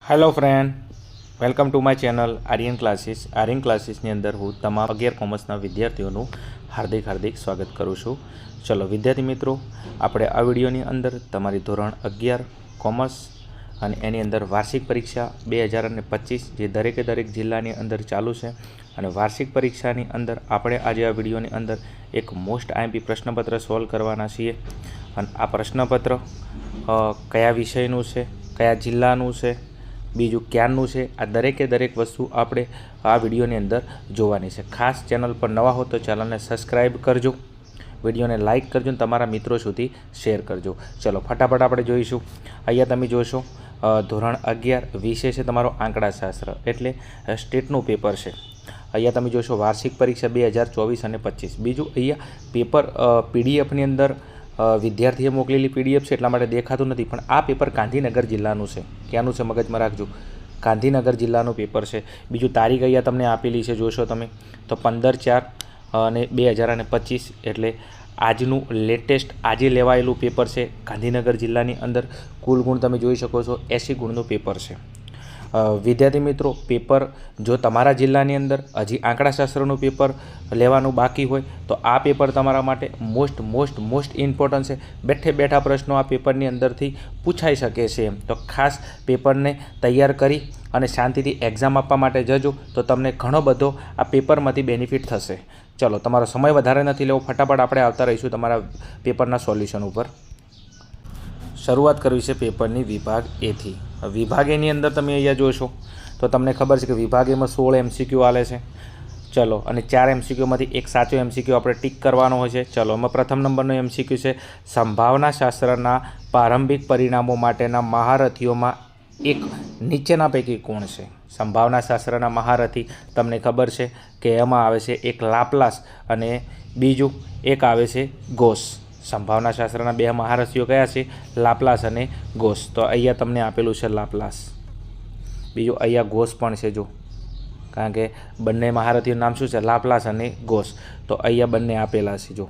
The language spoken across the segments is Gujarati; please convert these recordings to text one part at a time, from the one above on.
Hello friend, welcome to my channel Aryan classes. Aryan ક્લાસીસની અંદર હું તમામ 11 કોમર્સના વિદ્યાર્થીઓનું હાર્દિક સ્વાગત કરું છું. ચલો વિદ્યાર્થી મિત્રો, આપણે આ વિડીયોની અંદર તમારી ધોરણ 11 કોમર્સ અને એની અંદર વાર્ષિક પરીક્ષા 2025 જે દરેક જિલ્લાની અંદર ચાલુ છે અને વાર્ષિક પરીક્ષાની અંદર આપણે આજે આ વિડીયોની અંદર એક મોસ્ટ આઈએમપી પ્રશ્નપત્ર સોલ્વ કરવાના છીએ. અને આ પ્રશ્નપત્ર કયા વિષયનું છે, કયા જિલ્લાનું છે, બીજું ક્યારનું છે, આ દરેક વસ્તુ આપણે આ વિડીયોની અંદર જોવાની છે. ખાસ ચેનલ પર નવા હો તો ચેનલને સબસ્ક્રાઈબ કરજો, વિડીયોને લાઇક કરજો અને તમારા મિત્રો સુધી શેર કરજો. ચલો ફટાફટ આપણે જોઈશું. અહીંયા તમે જોશો ધોરણ 11 વિષય છે તમારો આંકડાશાસ્ત્ર, એટલે સ્ટેટનું પેપર છે. અહીંયા તમે જોશો વાર્ષિક પરીક્ષા 2024 અને 25. બીજું અહીંયા પેપર પીડીએફની અંદર વિદ્યાર્થીએ મોકલેલી પીડીએફ છે એટલા માટે દેખાતું નથી, પણ આ પેપર ગાંધીનગર જિલ્લાનું છે. ક્યાંનું છે મગજમાં રાખજો, ગાંધીનગર જિલ્લાનું પેપર છે. બીજું તારીખ અહીંયા તમને આપેલી છે, જોશો તમે તો 15/4/2025, એટલે આજનું લેટેસ્ટ આજે લેવાયેલું પેપર છે ગાંધીનગર જિલ્લાની અંદર. કુલ ગુણ તમે જોઈ શકો છો 80 ગુણનું પેપર છે. વિદ્યાર્થી મિત્રો, પેપર જો તમારા જિલ્લાની અંદર હજી આંકડાશાસ્ત્રનું પેપર લેવાનું બાકી હોય તો આ પેપર તમારા માટે મોસ્ટ ઇમ્પોર્ટન્ટ છે. બેઠા પ્રશ્નો આ પેપરની અંદરથી પૂછાઈ શકે છે. તો ખાસ પેપરને તૈયાર કરી અને શાંતિથી એક્ઝામ આપવા માટે જજો, તો તમને ઘણો બધો આ પેપરમાંથી બેનિફિટ થશે. ચલો, તમારો સમય વધારે નથી લેવો, ફટાફટ આપણે આવતા રહીશું તમારા પેપરના સોલ્યુશન ઉપર. શરૂઆત કરવી છે પેપરની વિભાગ એથી. વિભાગ એની અંદર તમે અહીંયા જોશો તો તમને ખબર છે કે વિભાગ એમાં 16 MCQ આલે છે. ચલો, અને 4 MCQમાંથી એક સાચો MCQ આપણે ટીક કરવાનો હોય છે. ચલો, એમાં પ્રથમ નંબરનો MCQ છે સંભાવના શાસ્ત્રના પ્રારંભિક પરિણામો માટેના મહારથીઓમાં એક નીચેના પૈકી કોણ છે? સંભાવના શાસ્ત્રના મહારથી તમને ખબર છે કે એમાં આવે છે એક લાપ્લાસ અને બીજું એક આવે છે ગોસ. સંભાવના શાસ્ત્રના બે મહારથીઓ કયા છે? લાપ્લાસ અને ગોસ. તો અહીંયા તમને આપેલું છે લાપ્લાસ. બીજું અહીંયા ગોસ પણ છે, જો, કારણ કે બંને મહારથીઓનું નામ શું છે? લાપ્લાસ અને ગોસ. તો અહીંયા બંને આપેલા છે, જો,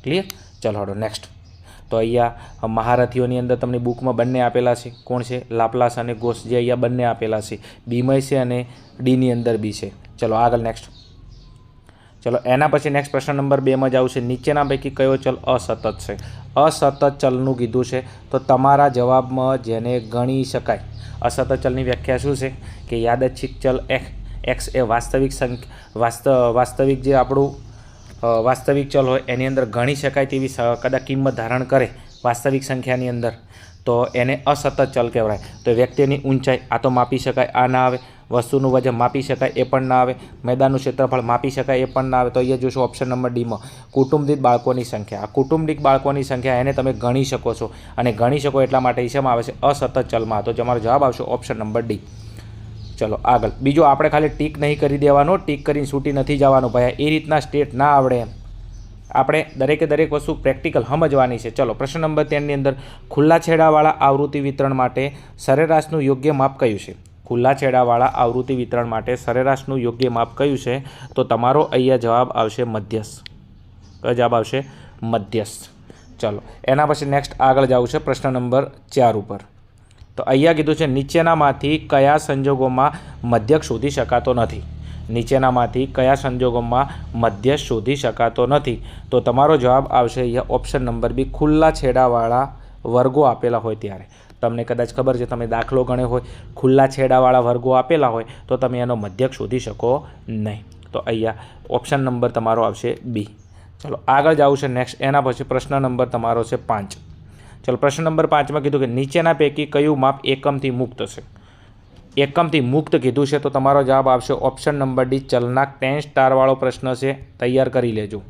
ક્લિયર. ચલો હડો નેક્સ્ટ. તો અહીંયા મહારથીઓની અંદર તમને બુકમાં બંને આપેલા છે. કોણ છે? લાપ્લાસ અને ગોસ, જે અહીંયા બંને આપેલા છે. બીમાં છે અને ડીની અંદર બી છે. ચલો આગળ નેક્સ્ટ. ચલો, એના પછી નેક્સ્ટ પ્રશ્ન નંબર 2માં જ આવશે નીચેના પૈકી કયો ચલ અસતત છે? અસતત ચલનું કીધું છે, તો તમારા જવાબમાં જેને ગણી શકાય. અસતત ચલની વ્યાખ્યા શું છે કે યાદચ્છિક ચલ એક્સ એ વાસ્તવિક જે આપણું વાસ્તવિક ચલ હોય એની અંદર ગણી શકાય તેવી કદાચ કિંમત ધારણ કરે વાસ્તવિક સંખ્યાની અંદર, તો એને અસતત ચલ કહેવાય. તો વ્યક્તિની ઊંચાઈ આ તો માપી શકાય, આ ના આવે. વસ્તુનું વજન માપી શકાય, એ પણ ના આવે. મેદાનનું ક્ષેત્રફળ માપી શકાય, એ પણ ના આવે. તો અહીંયા જોશો ઓપ્શન નંબર ડીમાં કુટુંબ દીઠ બાળકોની સંખ્યા. આ કુટુંબિક બાળકોની સંખ્યા એને તમે ગણી શકો છો, અને ગણી શકો એટલા માટે શેમાં આવે છે? અસતત ચલમાં. તો તમારો જવાબ આવશે ઓપ્શન નંબર ડી. ચલો આગળ. બીજું આપણે ખાલી ટીક નહીં કરી દેવાનો, ટીક કરીને છૂટી નથી જવાનું ભાઈ. એ રીતના સ્ટેટ ના આવડે એમ. આપણે દરેક વસ્તુ પ્રેક્ટિકલ સમજવાની છે. ચલો, પ્રશ્ન નંબર 3ની અંદર ખુલ્લા છેડાવાળા આવૃત્તિ વિતરણ માટે સરેરાશનું યોગ્ય માપ કયું છે? ખુલ્લા છેડાવાળા આવૃત્તિ વિતરણ માટે સરેરાશનું યોગ્ય માપ કયું છે? તો તમારો અહીંયા જવાબ આવશે મધ્યસ્થ. કયો જવાબ આવશે? મધ્યસ્થ. ચલો, એના પછી નેક્સ્ટ આગળ જવું છે પ્રશ્ન નંબર 4 ઉપર. તો અહીંયા કીધું છે નીચેનામાંથી કયા સંજોગોમાં મધ્યક શોધી શકાતો નથી? નીચેનામાંથી કયા સંજોગોમાં મધ્ય શોધી શકાતો નથી? તો તમારો જવાબ આવશે અહીંયા ઓપ્શન નંબર બી, ખુલ્લા છેડાવાળા વર્ગો આપેલા હોય ત્યારે. તમને કદાચ ખબર છે, તમે દાખલો ગણ્યો હોય, ખુલ્લા છેડાવાળા વર્ગો આપેલા હોય તો તમે એનો મધ્યક શોધી શકો નહીં. તો અહીંયા ઓપ્શન નંબર તમારો આવશે બી. ચલો આગળ જવું છે નેક્સ્ટ. એના પછી પ્રશ્ન નંબર તમારો છે 5. ચલો, પ્રશ્ન નંબર 5માં કીધું કે નીચેના પૈકી કયું માપ એકમથી મુક્ત છે? એકમથી મુક્ત કીધું છે, તો તમારો જવાબ આવશે ઓપ્શન નંબર ડી, ચલનાક 10 સ્ટારવાળો પ્રશ્ન છે, તૈયાર કરી લેજો.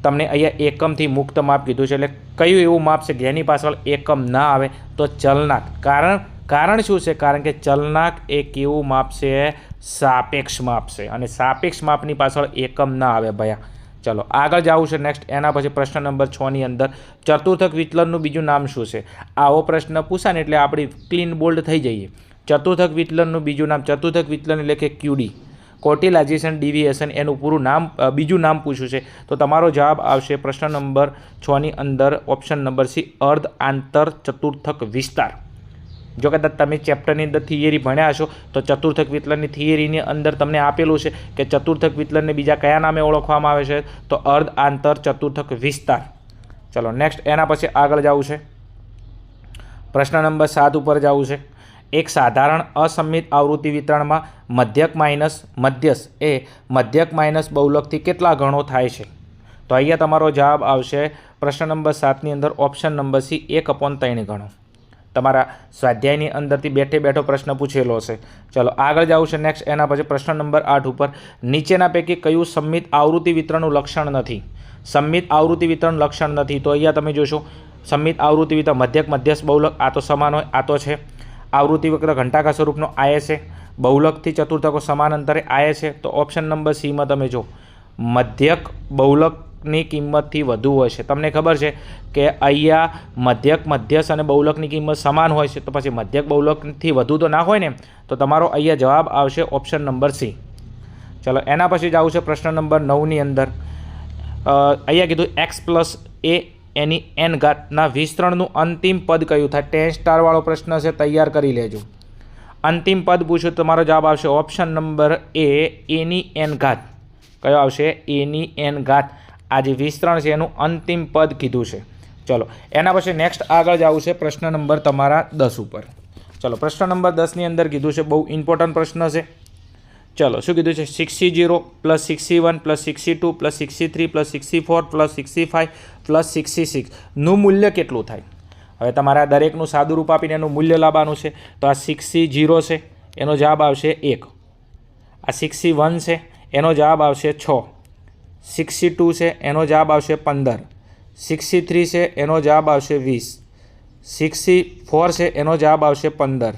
તમને અહીંયા એકમથી મુક્ત માપ કીધું છે, એટલે કયું એવું માપ છે જેની પાછળ એકમ ના આવે? તો ચલનાક. કારણ શું છે? કારણ કે ચલનાક એક એવું માપ છે, સાપેક્ષ માપ છે, અને સાપેક્ષ માપની પાછળ એકમ ના આવે ભયા. ચલો આગળ જવું છે નેક્સ્ટ. એના પછી પ્રશ્ન નંબર 6ની અંદર ચતુર્થક વિચલનનું બીજું નામ શું છે? આવો પ્રશ્ન પૂછાય ને એટલે આપણી ક્લીન બોલ્ડ થઈ જઈએ. ચતુર્થક વિચલનનું બીજું નામ, ચતુર્થક વિચલન એટલે કે ક્યુડી, કોટિલાઇઝેશન ડિવિએશન, એનું પૂરું નામ બીજું નામ પૂછ્યું છે. તો તમારો જવાબ આવશે પ્રશ્ન નંબર 6ની અંદર ઓપ્શન નંબર સી, અર્ધ આંતર ચતુર્થક વિસ્તાર. જો કદાચ તમે ચેપ્ટરની અંદર થિયરી ભણ્યા હશો તો ચતુર્થક વિચલનની થિયરીની અંદર તમને આપેલું છે કે ચતુર્થક વિચલનને બીજા કયા નામે ઓળખવામાં આવે છે, તો અર્ધ આંતર ચતુર્થક વિસ્તાર. ચલો નેક્સ્ટ એના પછી આગળ જવું છે. પ્રશ્ન નંબર 7 ઉપર જવું છે. એક સાધારણ અસમિત આવૃત્તિ વિતરણમાં મધ્યક માઇનસ મધ્યસ એ મધ્યક માઇનસ બહુલકથી કેટલા ગણો થાય છે? તો અહીંયા તમારો જવાબ આવશે પ્રશ્ન નંબર 7ની અંદર ઓપ્શન નંબર સી 1/3 ગણો. તમારા સ્વાધ્યાયની અંદરથી બેઠે બેઠો પ્રશ્ન પૂછેલો છે. ચલો આગળ જવું છે નેક્સ્ટ એના પછી પ્રશ્ન નંબર 8 ઉપર. નીચેના પૈકી કયું સમમિત આવૃત્તિ વિતરણનું લક્ષણ નથી? સમમિત આવૃત્તિ વિતરણ લક્ષણ નથી તો અહીંયા તમે જોશો સમમિત આવૃત્તિ વિતરણ મધ્યક મધ્યસ્થ બહુલક આ તો સમાન હોય, આ તો છે. આવૃત્તિ વક્ર ઘંટાકાર સ્વરૂપનો આયે છે. બહુલકથી ચતુર્થકો સમાન અંતરે આયે છે. તો ઓપ્શન નંબર સીમાં તમે જો મધ્યક બહુલકની કિંમતથી વધુ હોય છે. તમને ખબર છે કે અહીંયા મધ્યક મધ્યસ્થ અને બહુલકની કિંમત સમાન હોય છે, તો પછી મધ્યક બહુલકથી વધુ તો ના હોય ને. તો તમારો અહીંયા જવાબ આવશે ઓપ્શન નંબર સી. ચલો એના પછી જવું છે પ્રશ્ન નંબર 9ની અંદર. અહીંયા કીધું એક્સ પ્લસ એ એની એન ઘાતના વિસ્તરણનું અંતિમ પદ કયું થાય? 10 સ્ટારવાળો પ્રશ્ન છે, તૈયાર કરી લેજો. અંતિમ પદ પૂછ્યું તમારો જવાબ આવશે ઓપ્શન નંબર એ એની એન ઘાત. કયો આવશે? એની એન ઘાત. આ જે વિસ્તરણ છે એનું અંતિમ પદ કીધું છે. ચલો એના પછી નેક્સ્ટ આગળ જવું છે પ્રશ્ન નંબર તમારા 10 ઉપર. ચલો પ્રશ્ન નંબર 10ની અંદર કીધું છે, બહુ ઇમ્પોર્ટન્ટ પ્રશ્ન છે. ચલો શું કીધું છે? 60 + 61 + 62 + 63 + 64 + 65 + 66 નું મૂલ્ય કેટલું થાય? હવે તમારે દરેકનું સાદું રૂપ આપીને એનું મૂલ્ય લાવવાનું છે. તો આ 60 છે એનો જવાબ આવશે 1. આ 61 છે એનો જવાબ આવશે 6. 62 છે એનો જવાબ આવશે 15. 63 છે એનો જવાબ આવશે 20. 64 છે એનો જવાબ આવશે 15.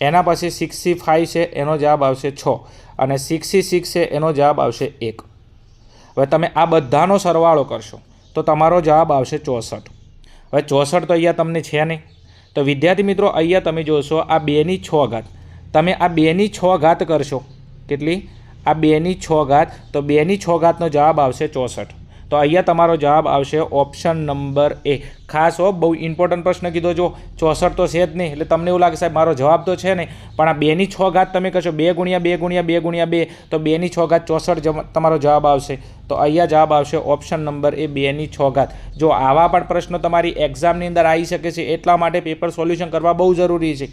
એના પછી 65 છે એનો જવાબ આવશે 6 અને 66 છે એનો જવાબ આવશે 1. હવે તમે આ બધાનો સરવાળો કરશો તો તમારો જવાબ આવશે 64. હવે 64 તો અહીંયા તમને છે નહીં. તો વિદ્યાર્થી મિત્રો અહીંયા તમે જોશો આ 2ની 6 ઘાત. તમે આ 2ની 6 ઘાત કરશો. કેટલી? આ 2ની 6 ઘાત. તો 2ની 6 ઘાતનો જવાબ આવશે 64. તો અહીંયા તમારો જવાબ આવશે ઓપ્શન નંબર એ. ખાસ હો, બહુ ઇમ્પોર્ટન્ટ પ્રશ્ન કીધો. જો 64 તો છે જ નહીં એટલે તમને એવું લાગે સાહેબ મારો જવાબ તો છે નહીં, પણ આ 2ની 6 ઘાત તમે કરશો 2 × 2 × 2 × 2 તો 2ની 6 ઘાત 64 તમારો જવાબ આવશે. તો અહીંયા જવાબ આવશે ઓપ્શન નંબર એ 2ની 6 ઘાત. જો આવા પણ પ્રશ્નો તમારી એક્ઝામની અંદર આવી શકે છે એટલા માટે પેપર સોલ્યુશન કરવા બહુ જરૂરી છે.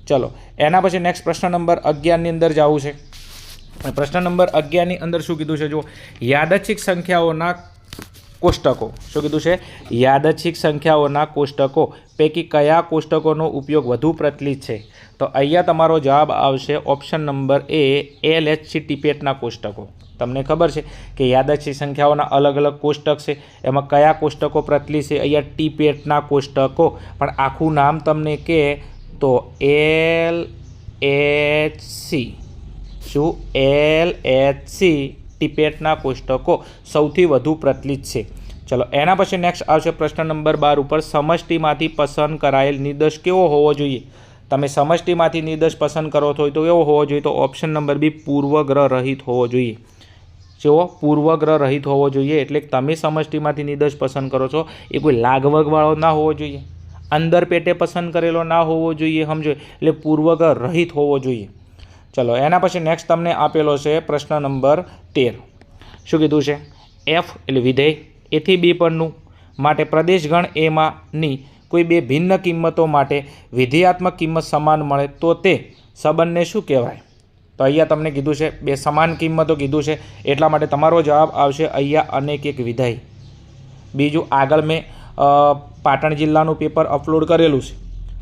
ચલો એના પછી નેક્સ્ટ પ્રશ્ન નંબર 11ની અંદર જવું છે. પ્રશ્ન નંબર 11ની અંદર શું કીધું છે? જો યાદચ્છિક સંખ્યાઓના કોષ્ટકો. શું કીધું છે? યાદચ્છિક સંખ્યાઓના કોષ્ટકો પૈકી કયા કોષ્ટકોનો ઉપયોગ વધુ પ્રચલિત છે? તો અહીંયા તમારો જવાબ આવશે ઓપ્શન નંબર એ LHC ટીપેટના કોષ્ટકો. તમને ખબર છે કે યાદચ્છિક સંખ્યાઓના અલગ અલગ કોષ્ટક છે, એમાં કયા કોષ્ટકો પ્રચલિત છે? અહીંયા ટીપેટના કોષ્ટકો. પણ આખું નામ તમને કહે તો LHC. શું? LHC ટીપેટના કોષ્ટકો સૌથી વધુ પ્રચલિત છે. ચલો એના પછી નેક્સ્ટ આવશે પ્રશ્ન નંબર 12 ઉપર. સમષ્ટિમાંથી પસંદ કરાયેલ નિર્દેશ કેવો હોવો જોઈએ? તમે સમષ્ટિમાંથી નિર્દેશ પસંદ કરો છો તો કેવો હોવો જોઈએ? તો ઓપ્શન નંબર બી પૂર્વગ્રહ રહિત હોવો જોઈએ. જેવો પૂર્વગ્રહ રહિત હોવો જોઈએ. એટલે તમે સમષ્ટિમાંથી નિર્દેશ પસંદ કરો છો એ કોઈ લાગવગવાળો ના હોવો જોઈએ, અંદર પેટે પસંદ કરેલો ના હોવો જોઈએ. સમજો એટલે પૂર્વગ્રહ રહિત હોવો જોઈએ. ચલો એના પછી નેક્સ્ટ તમને આપેલો છે પ્રશ્ન નંબર 13. શું કીધું છે? એફ એટલે વિધેય એથી બી પરનું માટે પ્રદેશગણ એમાંની કોઈ બે ભિન્ન કિંમતો માટે વિધેયાત્મક કિંમત સમાન મળે તો તે સંબંધને શું કહેવાય? તો અહીંયા તમને કીધું છે બે સમાન કિંમતો કીધું છે એટલા માટે તમારો જવાબ આવશે અહીંયા અનેક એક વિધેય. બીજું આગળ મેં પાટણ જિલ્લાનું પેપર અપલોડ કરેલું છે,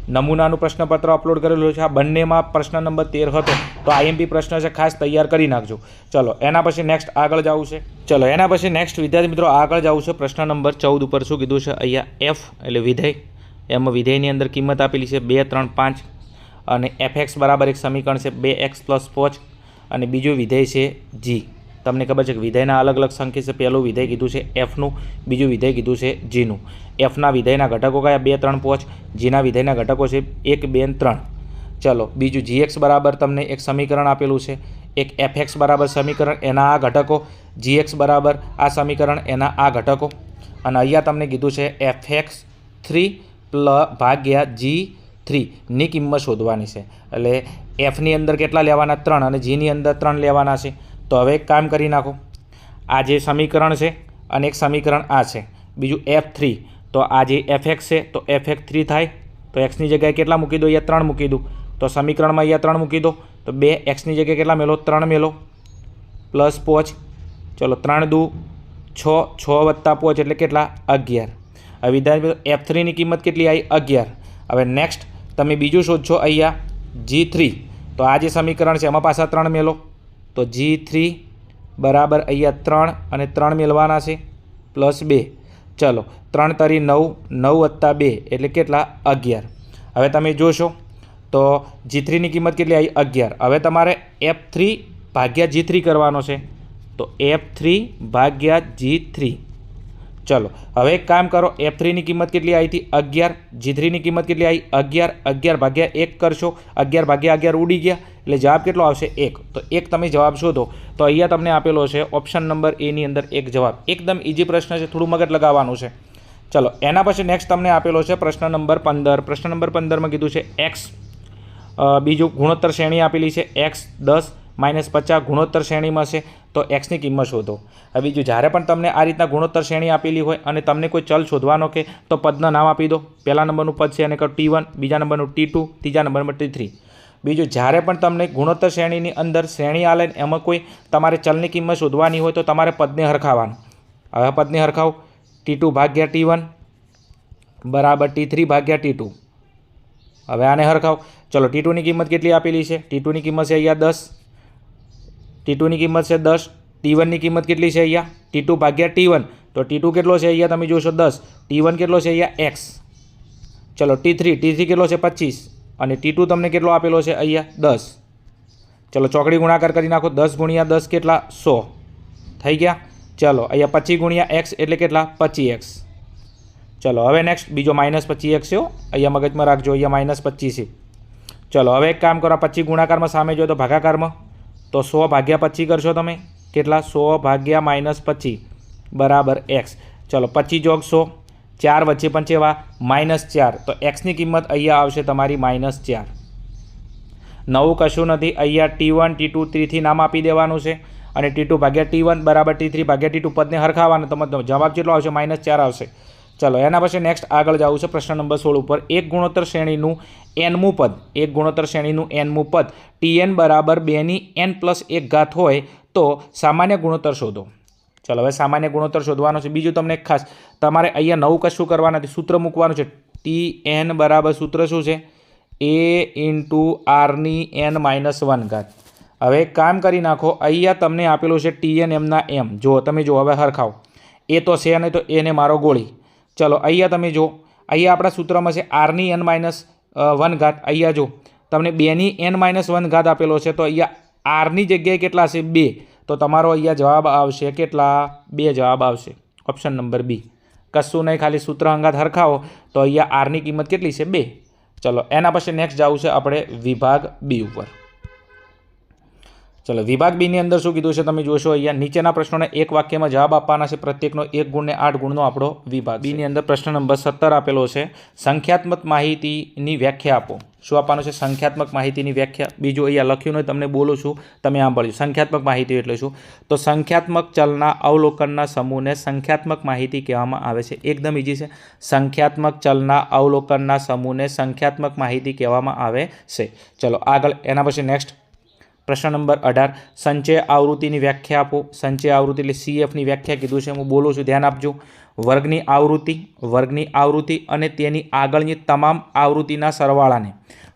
નમૂનાનું પ્રશ્નપત્ર અપલોડ કરેલું છે. આ બંનેમાં પ્રશ્ન નંબર 13 હતો તો IMP પ્રશ્ન છે, ખાસ તૈયાર કરી નાખજો. ચલો એના પછી નેક્સ્ટ આગળ જવું છે. ચલો એના પછી નેક્સ્ટ વિદ્યાર્થી મિત્રો આગળ જવું છે પ્રશ્ન નંબર 14 ઉપર. શું કીધું છે? અહીંયા એફ એટલે વિધેય. એમાં વિધેયની અંદર કિંમત આપેલી છે 2, 3, 5 અને fx બરાબર એક સમીકરણ છે 2x + 5 અને બીજું વિધેય છે g. તમને ખબર છે કે વિધેયના અલગ અલગ સંકેત છે. પહેલું વિધેય કીધું છે એફનું, બીજું વિધેય કીધું છે જીનું. એફના વિધેયના ઘટકો કયા? 2, 3, 5. જીના વિધેયના ઘટકો છે 1, 2 અને 3. ચલો બીજું gx બરાબર તમને એક સમીકરણ આપેલું છે, એક fx બરાબર સમીકરણ એના આ ઘટકો, gx બરાબર આ સમીકરણ એના આ ઘટકો. અને અહીંયા તમને કીધું છે fx3 + g3 ની કિંમત શોધવાની છે. એટલે એફની અંદર કેટલા લેવાના 3 અને જીની અંદર 3 લેવાના છે. તો હવે એક કામ કરી નાખો, આ જે સમીકરણ છે અને એક સમીકરણ આ છે, બીજું F3, તો આ જે fx છે તો fx3 થાય. તો એક્સની જગ્યાએ કેટલા મૂકી દો? અહીંયા 3 મૂકી દઉં. તો સમીકરણમાં અહીંયા 3 મૂકી દો. તો 2 એક્સની જગ્યાએ કેટલા મેલો? 3 મેલો પ્લસ 5. ચલો 3 દુ 6, 6 વત્તા 5 એટલે કેટલા? 11. હવે વિદ્યાર્થી F3ની કિંમત કેટલી આવી? 11. હવે નેક્સ્ટ તમે બીજું શોધશો અહીંયા G3. તો આ જે સમીકરણ છે એમાં પાછા 3 મેલો. તો G3 બરાબર અહીંયા 3 અને 3 મેળવાના છે પ્લસ 2. ચલો 3 તરી 9, 9 વત્તા 2 એટલે કેટલા? 11. હવે તમે જોશો તો G3ની કિંમત કેટલી આવી? 11. હવે તમારે F3 ભાગ્યા G3 કરવાનો છે. તો F3 ભાગ્યા G3. ચલો હવે એક કામ કરો, F3ની કિંમત કેટલી આવી હતી? 11. G3ની કિંમત કેટલી આવી? 11. 11 ભાગ્યા 1 કરશો, 11 ભાગ્યા 11 ઉડી ગયા એટલે જવાબ કેટલો આવશે? 1. તો 1 તમે જવાબ શોધો. તો અહીંયા તમને આપેલો છે ઓપ્શન નંબર A ની અંદર 1 જવાબ. એકદમ ઇઝી પ્રશ્ન છે, થોડું મગજ લગાવવાનું છે. ચલો એના પછી નેક્સ્ટ તમને આપેલો છે પ્રશ્ન નંબર 15. પ્રશ્ન નંબર 15માં કીધું છે x, બીજું ગુણોત્તર શ્રેણી આપેલી છે x 10 -50 ગુણોત્તર શ્રેણીમાં છે. તો એક્સની કિંમત શોધો. હવે બીજું જ્યારે પણ તમને આ રીતના ગુણોત્તર શ્રેણી આપેલી હોય અને તમને કોઈ ચલ શોધવાનો કે તો પદનું નામ આપી દો. પહેલા નંબરનું પદ છે એને કહો T1, બીજા નંબરનું T2, ત્રીજા નંબરમાં T3. બીજું જ્યારે પણ તમને ગુણોત્તર શ્રેણીની અંદર શ્રેણી આલે ને એમાં કોઈ તમારે ચલની કિંમત શોધવાની હોય તો તમારે પદને હરખાવવાનું. હવે પદને હરખાવ. T2 ભાગ્યા T1 બરાબર T3 ભાગ્યા T2. હવે આને હરખાવ. ચલો T2ની કિંમત કેટલી આપેલી છે? T2ની કિંમત છે અહીંયા 10. T2ની કિંમત છે 10. T1ની કિંમત કેટલી છે અહીંયા? T2 ભાગ્યા T1. તો T2 કેટલો છે અહીંયા તમે જોશો 10. T1 કેટલો છે અહીંયા x. ચલો T3 કેટલો છે 25 અને T2 તમને કેટલો આપેલો છે અહીંયા 10. ચલો ચોકડી ગુણાકાર કરી નાખો. 10 ગુણ્યા 10 કેટલા? 100 થઈ ગયા. ચલો અહીંયા 25 ગુણ્યા x એટલે કેટલા? 25x. ચલો હવે નેક્સ્ટ બીજો -25x છે. અહીંયા મગજમાં રાખજો, અહીંયા -25 છે. ચલો હવે એક કામ કરો, 25 ગુણાકારમાં સામે જો તો ભાગાકારમાં. તો 100 ભાગ્યા 25 કરશો તમે કેટલા? 100 ભાગ્યા -25 બરાબર x. ચલો 25 જોગ 100, 4 વચ્ચે પણ ચેવા? -4. તો એક્સની કિંમત અહીંયા આવશે તમારી -4. નવું કશું નથી. અહીંયા T1, T2, T3 નામ આપી દેવાનું છે અને T2 ભાગ્યા T1 બરાબર T3 ભાગ્યા T2 પદને હરખાવવાનું. તમારો જવાબ કેટલો આવશે? -4 આવશે. ચલો એના પછી નેક્સ્ટ આગળ જવું છે પ્રશ્ન નંબર 16 ઉપર. એક ગુણોત્તર શ્રેણીનું nમું પદ, એક ગુણોત્તર શ્રેણીનું nમું પદ Tn બરાબર 2ની n+1 ઘાત હોય તો સામાન્ય ગુણોત્તર શોધો. ચલો હવે સામાન્ય ગુણોત્તર શોધવાનો છે. બીજું તમને ખાસ તમારે અહીંયા નવું કશું કરવાનું નથી, સૂત્ર મૂકવાનું છે. Tn બરાબર સૂત્ર શું છે? a × r ની n-1 ઘાત. હવે એક કામ કરી નાખો, અહીંયા તમને આપેલું છે Tn એમના m. જો તમે જો હવે હરખાવ. એ તો છે નહીં તો એને મારો ગોળી. ચલો અહીંયા તમે જો, અહીંયા આપણા સૂત્રમાં છે r ની n-1 ઘાત. અહીંયા જો તમને 2ની n-1 ઘાત આપેલો છે તો અહીંયા r ની જગ્યાએ કેટલા છે? 2. તો તમારો અહીંયા જવાબ આવશે કેટલા? 2 જવાબ આવશે. Option number B. કશું નહીં, ખાલી સૂત્ર અંગાત હરખાવો તો અહીંયા r ની કિંમત કેટલી છે? 2. ચલો એના પછી નેક્સ્ટ જવું છે આપણે વિભાગ B ઉપર. ચલો વિભાગ B ની અંદર શું કીધું છે તમે જોશો. અહીંયા નીચેના પ્રશ્નોને એક વાક્યમાં જવાબ આપવાના છે. પ્રત્યેકનો 1 ગુણ ને 8 ગુણનો આપણો વિભાગ. B ની અંદર પ્રશ્ન નંબર 17 આપેલો છે. સંખ્યાત્મક માહિતીની વ્યાખ્યા આપો. શું આપવાનું છે? સંખ્યાત્મક માહિતીની વ્યાખ્યા. બીજું અહીંયા લખ્યું નહીં, તમને બોલું છું, તમે સાંભળજો. સંખ્યાત્મક માહિતી એટલે શું? તો સંખ્યાત્મક ચલના અવલોકનના સમૂહને સંખ્યાત્મક માહિતી કહેવામાં આવે છે. એકદમ ઇઝી છે. સંખ્યાત્મક ચલના અવલોકનના સમૂહને સંખ્યાત્મક માહિતી કહેવામાં આવે છે. ચલો આગળ એના પછી નેક્સ્ટ પ્રશ્ન નંબર 18. સંચય આવૃત્તિની વ્યાખ્યા આપો. સંચય આવૃત્તિ એટલે CFની વ્યાખ્યા કીધું છે, હું બોલું છું, ધ્યાન આપજો. વર્ગની આવૃત્તિ અને તેની આગળની તમામ આવૃત્તિના સરવાળાને,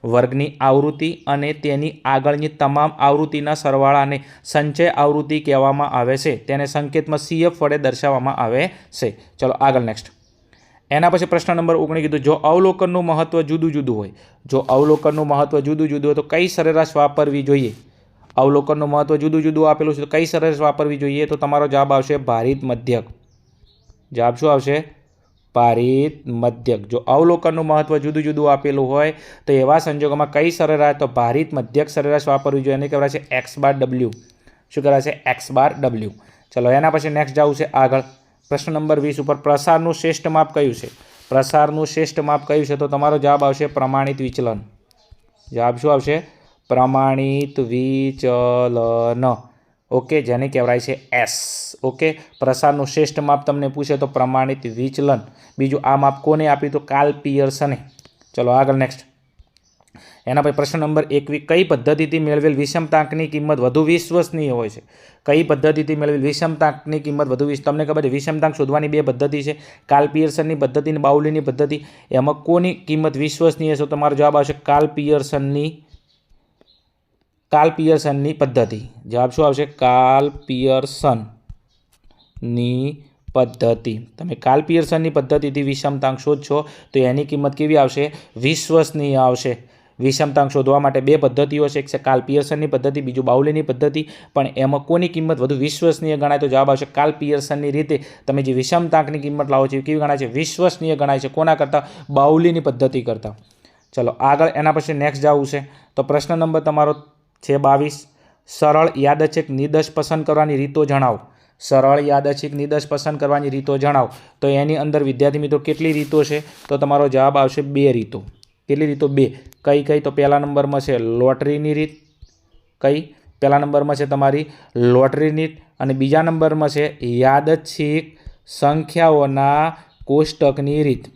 વર્ગની આવૃત્તિ અને તેની આગળની તમામ આવૃત્તિના સરવાળાને સંચય આવૃત્તિ કહેવામાં આવે છે. તેને સંકેતમાં CF વડે દર્શાવવામાં આવે છે. ચલો આગળ નેક્સ્ટ. એના પછી પ્રશ્ન નંબર 19 કીધું જો અવલોકનનું મહત્વ જુદું જુદું હોય, જો અવલોકનનું મહત્વ જુદું જુદું હોય તો કઈ સરેરાશ વાપરવી જોઈએ? અવલોકનનું મહત્વ જુદું જુદું આપેલું છે તો કઈ સરેરાશ વાપરવી જોઈએ? તો તમારો જવાબ આવશે ભારિત મધ્યક. જવાબ શું આવશે? ભારિત મધ્યક. જો અવલોકનનું મહત્વ જુદું જુદું આપેલું હોય તો એવા સંજોગોમાં કઈ સરેરાશ? તો ભારિત મધ્યક સરેરાશ વાપરવી જોઈએ. એને કહેવાય છે x/w. શું કહેવાય છે? x/w. ચલો એના પછી નેક્સ્ટ જવું છે આગળ. પ્રશ્ન નંબર 20 ઉપર પ્રસારનું શ્રેષ્ઠ માપ કયું છે? પ્રસારનું શ્રેષ્ઠ માપ કયું છે? તો તમારો જવાબ આવશે પ્રમાણિત વિચલન. જવાબ શું આવશે? પ્રમાણિત વિચલન. ઓકે, જેને કહેવાય છે એસ. ઓકે, પ્રસારનું શ્રેષ્ઠ માપ તમને પૂછે તો પ્રમાણિત વિચલન. બીજું આ માપ કોને આપ્યું? તો કાર્લ પિયર્સને. ચલો આગળ નેક્સ્ટ. એના પછી પ્રશ્ન નંબર 21, કઈ પદ્ધતિથી મેળવેલ વિષમતાંકની કિંમત વધુ વિશ્વસનીય હોય છે? કઈ પદ્ધતિથી મેળવેલ વિષમતાંકની કિંમત વધુ તમને ખબર છે વિષમતાંક શોધવાની બે પદ્ધતિ છે, કાર્લ પિયર્સનની પદ્ધતિ અને બાઉલીની પદ્ધતિ. એમાં કોની કિંમત વિશ્વસનીય છે? તમારો જવાબ આવશે કાર્લ પિયર્સનની પદ્ધતિ. જવાબ શું આવશે? કાર્લ પિયર્સનની પદ્ધતિ. તમે કાર્લ પિયર્સનની પદ્ધતિથી વિષમતાંક શોધશો તો એની કિંમત કેવી આવશે? વિશ્વસનીય આવશે. વિષમતાંક શોધવા માટે બે પદ્ધતિઓ છે, એક છે કાર્લ પિયર્સનની પદ્ધતિ, બીજું બાઉલીની પદ્ધતિ. પણ એમાં કોની કિંમત વધુ વિશ્વસનીય ગણાય? તો જવાબ આવશે કાર્લ પિયર્સનની રીતે તમે જે વિષમતાંકની કિંમત લાવો છો એ કેવી ગણાય છે? વિશ્વસનીય ગણાય છે. કોના કરતાં? બાઉલીની પદ્ધતિ કરતાં. ચલો આગળ એના પછી નેક્સ્ટ જવું છે. તો પ્રશ્ન નંબર તમારો છે 22, સરળ યાદચ્છિક નિર્દેશ પસંદ કરવાની રીતો જણાવો. સરળ યાદચ્છિક નિર્દેશ પસંદ કરવાની રીતો જણાવો. તો એની અંદર વિદ્યાર્થી મિત્રો કેટલી રીતો છે? તો તમારો જવાબ આવશે 2 રીતો. કેટલી રીતો? 2. કઈ? તો પહેલા નંબરમાં છે લોટરીની રીત. કઈ? પહેલા નંબરમાં છે તમારી લોટરીની રીત અને બીજા નંબરમાં છે યાદચ્છિક સંખ્યાઓના કોષ્ટકની રીત.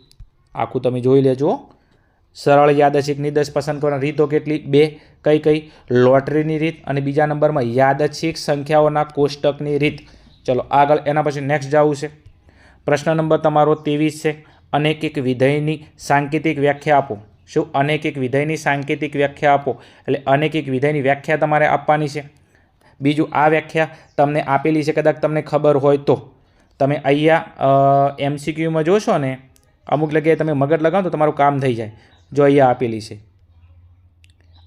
આખું તમે જોઈ લેજો. સરળ યાદચ્છિક નિર્દેશ પસંદ કરવાની રીતો કેટલી? 2. કઈ? લોટરીની રીત અને બીજા નંબરમાં યાદચ્છિક સંખ્યાઓના કોષ્ટકની રીત. ચલો આગળ એના પછી નેક્સ્ટ જવું છે. પ્રશ્ન નંબર તમારો 23 છે, અનેક એક વિધેયની સાંકેતિક વ્યાખ્યા આપો. શું? અનેક એક વિધેયની સાંકેતિક વ્યાખ્યા આપો. એટલે અનેક એક વિધેયની વ્યાખ્યા તમારે આપવાની છે. બીજું આ વ્યાખ્યા તમને આપેલી છે, કદાચ તમને ખબર હોય તો તમે અહીંયા MCQમાં જોશો ને, અમુક જગ્યાએ તમે મગજ લગાવો તો તમારું કામ થઈ જાય. જો અહીંયા આપેલી છે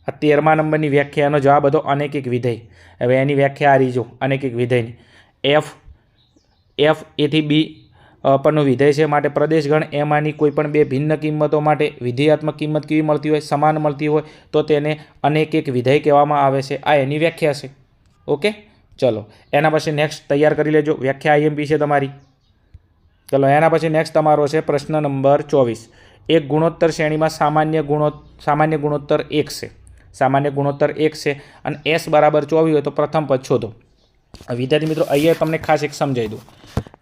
આ 13મા નંબરની વ્યાખ્યાનો જવાબ હતો અનેક એક વિધેય. હવે એની વ્યાખ્યા આ રીજો અનેક એક વિધેયની. F A થી B પરનું વિધેય છે માટે પ્રદેશગણ એમાંની કોઈપણ બે ભિન્ન કિંમતો માટે વિધેયાત્મક કિંમત કેવી મળતી હોય? સમાન મળતી હોય તો તેને અનેક એક વિધેય કહેવામાં આવે છે. આ એની વ્યાખ્યા છે. ઓકે, ચલો એના પછી નેક્સ્ટ તૈયાર કરી લેજો. વ્યાખ્યા IMP છે તમારી. ચલો એના પછી નેક્સ્ટ તમારો છે પ્રશ્ન નંબર 24, એક ગુણોત્તર શ્રેણીમાં સામાન્ય ગુણોત્તર 1 છે. સામાન્ય ગુણોત્તર 1 છે અને S બરાબર 24 હોય તો પ્રથમ પદ શોધો. વિદ્યાર્થી મિત્રો અહીંયા તમને ખાસ એક સમજાવી દઉં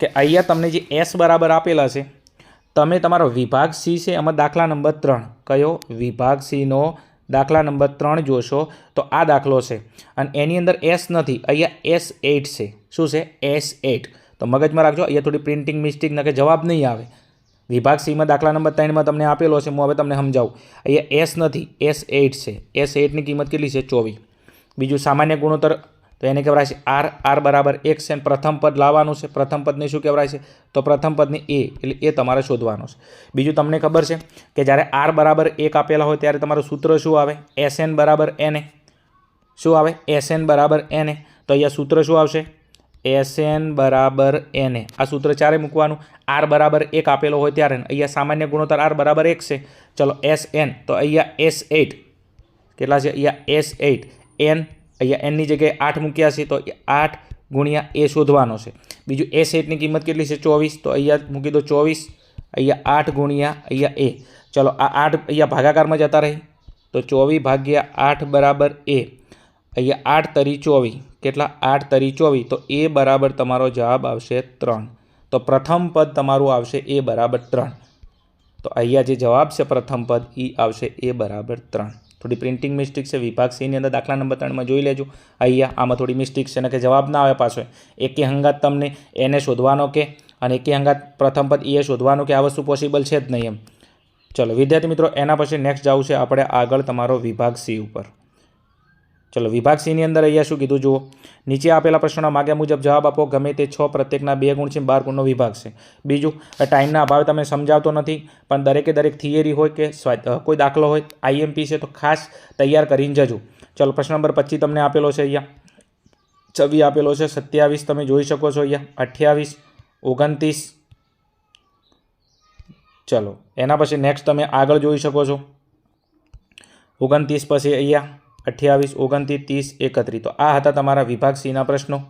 કે અહીંયા તમને જે S બરાબર આપેલા છે, તમે તમારો વિભાગ C છે એમાં દાખલા નંબર 3, કયો? વિભાગ Cનો દાખલા નંબર 3 જોશો તો આ દાખલો છે અને એની અંદર S નથી, અહીંયા S8 છે. શું છે? S8. તો મગજમાં રાખજો, અહીંયા થોડી પ્રિન્ટિંગ મિસ્ટેક ન કે જવાબ નહીં આવે. વિભાગ Cમાં દાખલા નંબર 3માં તમને આપેલો છે, હું હવે તમને સમજાવું. અહીંયા S નથી, S8 છે. S8ની કિંમત કેટલી છે? 24. બીજું સામાન્ય ગુણોત્તર તો એને કહેવાય છે R બરાબર 1 છે અને પ્રથમ પદ લાવવાનું છે. પ્રથમ પદને શું કહેવાય છે? તો પ્રથમ પદને A, એટલે એ તમારે શોધવાનું છે. બીજું તમને ખબર છે કે જ્યારે R બરાબર 1 આપેલા હોય ત્યારે તમારું સૂત્ર શું આવે? SN બરાબર NA. શું આવે? SN બરાબર NA. તો અહીંયા સૂત્ર શું આવશે? SN બરાબર NA. આ સૂત્ર ચારે મૂકવાનું. R બરાબર 1 આપેલો હોય ત્યારે અહીંયા સામાન્ય ગુણોત્તર R બરાબર 1 છે. ચલો SN તો અહીંયા S8 કેટલા છે? અહીંયા S8 N અહીંયા એનની જગ્યાએ 8 મૂક્યા છે તો 8 ગુણ્યા A શોધવાનો છે. બીજું S8ની કિંમત કેટલી છે? 24. તો અહીંયા મૂકી દો 24. અહીંયા 8 ગુણ્યા અહીંયા A. ચલો આ 8 અહીંયા ભાગાકારમાં જતા રહી તો 24 ભાગ્યા 8 બરાબર A. અહીંયા 8 તરી 24. કેટલા? 8 તરી 24. તો A બરાબર તમારો જવાબ આવશે 3. તો પ્રથમ પદ તમારું આવશે A બરાબર 3. તો અહીંયા જે જવાબ છે પ્રથમ પદ એ આવશે A બરાબર 3. થોડી પ્રિન્ટિંગ મિસ્ટેક છે. વિભાગ Cની અંદર દાખલા નંબર 3માં જોઈ લેજો. અહીંયા આમાં થોડી મિસ્ટેક છે ને કે જવાબ ના આવે પાછો. એકે હંગાત તમને એને શોધવાનો કે અને એકે હંગાત પ્રથમ પદ એ શોધવાનું કે આ વસ્તુ પોસિબલ છે જ નહીં એમ. ચલો વિદ્યાર્થી મિત્રો એના પછી નેક્સ્ટ જવું છે આપણે આગળ તમારો વિભાગ C ઉપર. ચલો વિભાગ Cની અંદર અહીંયા શું કીધું જુઓ, નીચે આપેલા પ્રશ્નોના માગ્યા મુજબ જવાબ આપો. ગમે તે 6 પ્રત્યેકના 2 ગુણ છે, 12 ગુણનો વિભાગ છે. બીજું ટાઈમના અભાવે તમે સમજાવતો નથી, પણ દરેકે દરેક થિયરી હોય કે કોઈ દાખલો હોય IMP છે તો ખાસ તૈયાર કરીને જજો. ચલો પ્રશ્ન નંબર 25 તમને આપેલો છે. અહીંયા 26 આપેલો છે, 27 તમે જોઈ શકો છો, અહીંયા 28, 29. ચલો એના પછી નેક્સ્ટ તમે આગળ જોઈ શકો છો 29 પછી અહીંયા 28, 29, 30, 31. તો આ હતા તમારા વિભાગ Cના પ્રશ્નો.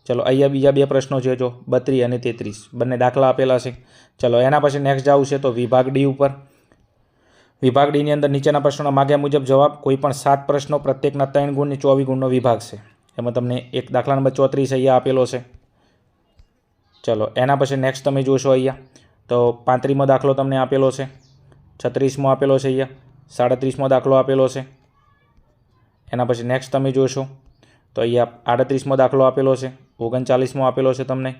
ચલો અહીંયા બીજા બે પ્રશ્નો છે, જો 32 અને 33 બંને દાખલા આપેલા છે. ચલો એના પછી નેક્સ્ટ જવું છે તો વિભાગ ડી ઉપર. વિભાગ ડીની અંદર નીચેના પ્રશ્નોના માગ્યા મુજબ જવાબ. કોઈ પણ 7 પ્રશ્નો, પ્રત્યેકના 3 ગુણની 24 ગુણનો વિભાગ છે. એમાં તમને એક દાખલા નંબર 34 અહીંયા આપેલો છે. ચલો એના પછી નેક્સ્ટ તમે જોશો અહીંયા તો 35મો દાખલો તમને આપેલો છે, 36મો આપેલો છે, અહીંયા 37મો દાખલો આપેલો છે. એના પછી નેક્સ્ટ તમે જોશો તો અહીંયા 38મો દાખલો આપેલો છે, 39મો આપેલો છે તમને,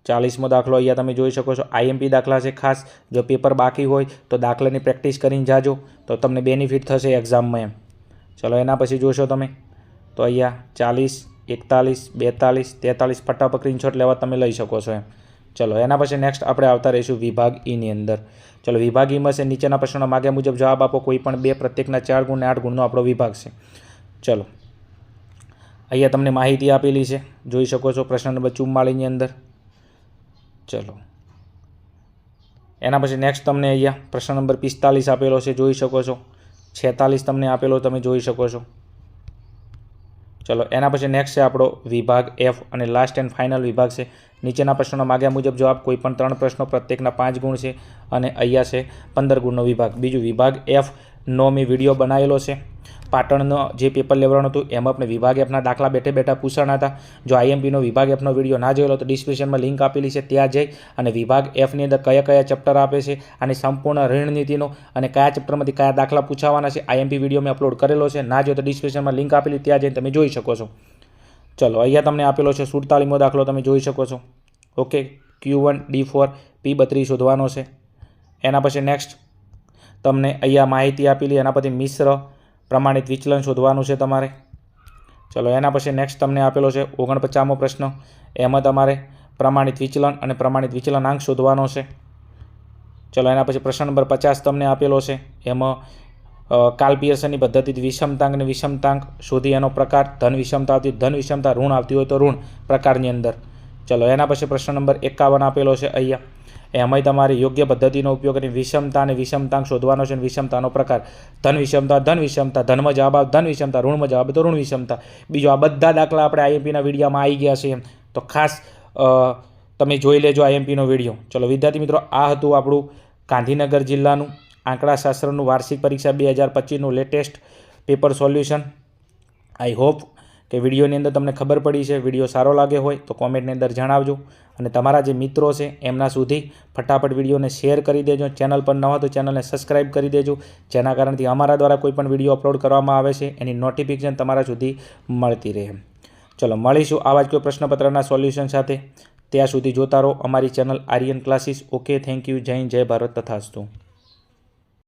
40મો દાખલો અહીંયા તમે જોઈ શકો છો. આઈએમપી દાખલા છે. ખાસ જો પેપર બાકી હોય તો દાખલાની પ્રેક્ટિસ કરીને જાજો તો તમને બેનિફિટ થશે એક્ઝામમાં એમ. ચલો એના પછી જોશો તમે તો અહીંયા 40, 41, 42, 43 ફટાફટ સ્ક્રીનશોટ લેવા તમે લઈ શકો છો એમ. ચલો એના પછી નેક્સ્ટ આપણે આવતા રહીશું વિભાગ ઈની અંદર. ચલો વિભાગ ઈમાં છે નીચેના પ્રશ્નોના માગ્યા મુજબ જવાબ આપો. કોઈ પણ 2, પ્રત્યેકના 4 ગુણ અને 8 ગુણનો આપણો વિભાગ છે. ચલો અહીંયા તમને માહિતી આપેલી છે, જોઈ શકો છો પ્રશ્ન નંબર 44ની અંદર. ચલો એના પછી નેક્સ્ટ તમને અહીંયા પ્રશ્ન નંબર 45 આપેલો છે, જોઈ શકો છો. 46 તમને આપેલો તમે જોઈ શકો છો. ચલો એના પછી નેક્સ્ટ છે આપણો વિભાગ એફ અને લાસ્ટ એન્ડ ફાઇનલ વિભાગ છે. નીચેના પ્રશ્નોના માગ્યા મુજબ જવાબ. કોઈ પણ 3 પ્રશ્નો, પ્રત્યેકના 5 ગુણ છે અને અહીંયા છે 15 ગુણનો વિભાગ. બીજું વિભાગ એફનો મેં વિડીયો બનાવેલો છે. પાટણનો જે પેપર લેવડાવવાનું હતું એમાં આપણે વિભાગ એફના દાખલા બેઠે બેઠા પૂછાણા હતા. જો આઈએમપીનો વિભાગ એફનો વિડીયો ના જોયેલો તો ડિસ્ક્રિપ્શનમાં લિંક આપેલી છે, ત્યાં જઈ અને વિભાગ એફની અંદર કયા કયા ચેપ્ટર આપે છે અને સંપૂર્ણ રણનીતિનો અને કયા ચેપ્ટરમાંથી કયા દાખલા પૂછાવાના છે આઈએમપી વિડીયો મેં અપલોડ કરેલો છે. ના જો તો ડિસ્ક્રિપ્શનમાં લિંક આપેલી, ત્યાં જઈને તમે જોઈ શકો છો. ચલો અહીંયા તમને આપેલો છે 47મો દાખલો તમે જોઈ શકો છો. ઓકે, Q1 D4 P32 શોધવાનો છે. એના પછી નેક્સ્ટ તમને અહીંયા માહિતી આપેલી, એના પછી મિશ્ર પ્રમાણિત વિચલન શોધવાનું છે તમારે. ચલો એના પછી નેક્સ્ટ તમને આપેલો છે 49મો પ્રશ્ન. એમાં તમારે પ્રમાણિત વિચલન અને પ્રમાણિત વિચલનાંક શોધવાનો છે. ચલો એના પછી પ્રશ્ન નંબર 50 તમને આપેલો છે. એમાં કાર્લ પિયર્સનની પદ્ધતિથી વિષમતાંક અને વિષમતાંક શોધી એનો પ્રકાર. ધન વિષમતા આવતી ધન વિષમતા, ઋણ આવતી હોય તો ઋણ પ્રકારની અંદર. ચલો એના પછી પ્રશ્ન નંબર 51 આપેલો છે અહીંયા. એમાંય તમારે યોગ્ય પદ્ધતિનો ઉપયોગ કરીને વિષમતા અને વિષમતાંક શોધવાનો છે અને વિષમતાનો પ્રકાર. ધન વિષમતા, ધનમાં જવાબ આવે ધન વિષમતા, ઋણમાં જવાબ તો ઋણ વિષમતા. બીજો આ બધા દાખલા આપણે આઈએમપીના વિડીયોમાં આવી ગયા છે એમ, તો ખાસ તમે જોઈ લેજો આઈએમપીનો વિડીયો. ચલો વિદ્યાર્થી મિત્રો, આ હતું આપણું ગાંધીનગર જિલ્લાનું આંકડાશાસ્ત્રનું વાર્ષિક પરીક્ષા 2025નું latest paper solution. I hope કે વિડીયોની અંદર તમને ખબર પડી છે. વિડીયો સારો લાગે હોય તો કોમેન્ટની અંદર જણાવજો અને તમારા જે મિત્રો છે એમના સુધી ફટાફટ વિડીયોને શેર કરી દેજો. ચેનલ પર ન હોય તો ચેનલને સબસ્ક્રાઈબ કરી દેજો, જેના કારણથી અમારા દ્વારા કોઈ પણ વિડીયો અપલોડ કરવામાં આવે છે એની નોટિફિકેશન તમારા સુધી મળતી રહે. ચલો મળીશું આવા જ કોઈ પ્રશ્નપત્રના સોલ્યુશન સાથે. ત્યાં સુધી જોતા રહો અમારી channel Aryan classes. Okay, thank you. જય હિન્દ, જય ભારત, તથાસ્તુ.